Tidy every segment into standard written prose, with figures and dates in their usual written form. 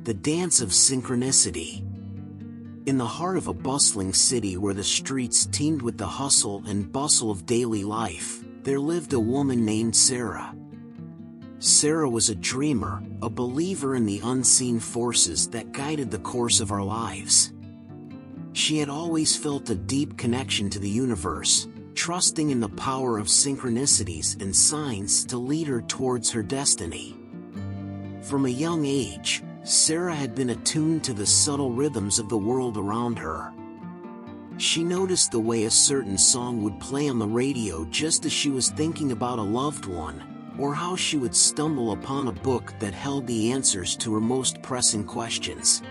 The Dance of Synchronicity. In the heart of a bustling city where the streets teemed with the hustle and bustle of daily life, there lived a woman named Sarah. Sarah was a dreamer, a believer in the unseen forces that guided the course of our lives. She had always felt a deep connection to the universe, trusting in the power of synchronicities and signs to lead her towards her destiny. From a young age, Sarah had been attuned to the subtle rhythms of the world around her. She noticed the way a certain song would play on the radio just as she was thinking about a loved one, or how she would stumble upon a book that held the answers to her most pressing questions.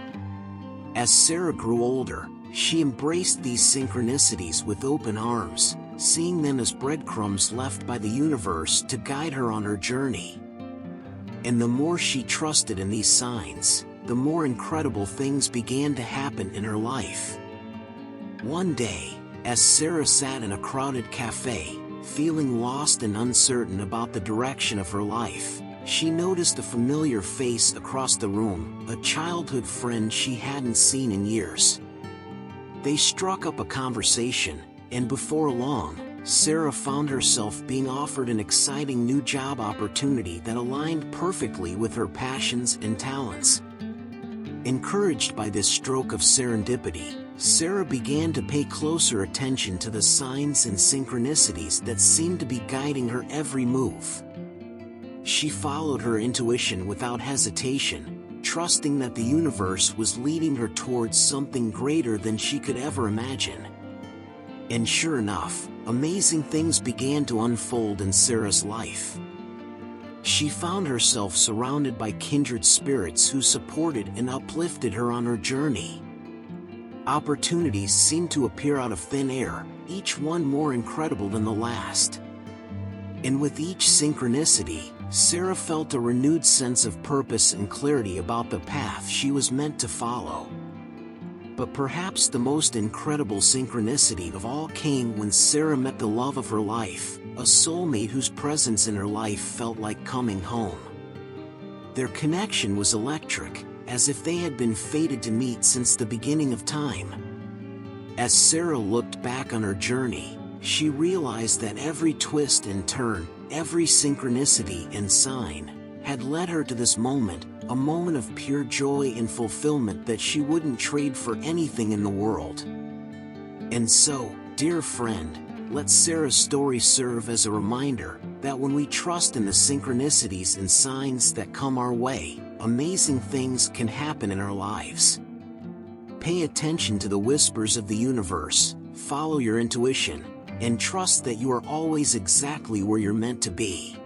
As Sarah grew older, she embraced these synchronicities with open arms, seeing them as breadcrumbs left by the universe to guide her on her journey. And the more she trusted in these signs, the more incredible things began to happen in her life. One day, as Sarah sat in a crowded cafe, feeling lost and uncertain about the direction of her life, she noticed a familiar face across the room, a childhood friend she hadn't seen in years. They struck up a conversation, and before long, Sarah found herself being offered an exciting new job opportunity that aligned perfectly with her passions and talents. Encouraged by this stroke of serendipity, Sarah began to pay closer attention to the signs and synchronicities that seemed to be guiding her every move. She followed her intuition without hesitation, trusting that the universe was leading her towards something greater than she could ever imagine. And sure enough, amazing things began to unfold in Sarah's life. She found herself surrounded by kindred spirits who supported and uplifted her on her journey. Opportunities seemed to appear out of thin air, each one more incredible than the last. And with each synchronicity, Sarah felt a renewed sense of purpose and clarity about the path she was meant to follow. But perhaps the most incredible synchronicity of all came when Sarah met the love of her life, a soulmate whose presence in her life felt like coming home. Their connection was electric, as if they had been fated to meet since the beginning of time. As Sarah looked back on her journey, she realized that every twist and turn, every synchronicity and sign, had led her to this moment, a moment of pure joy and fulfillment that she wouldn't trade for anything in the world. And so, dear friend, let Sarah's story serve as a reminder that when we trust in the synchronicities and signs that come our way, amazing things can happen in our lives. Pay attention to the whispers of the universe, follow your intuition, and trust that you are always exactly where you're meant to be.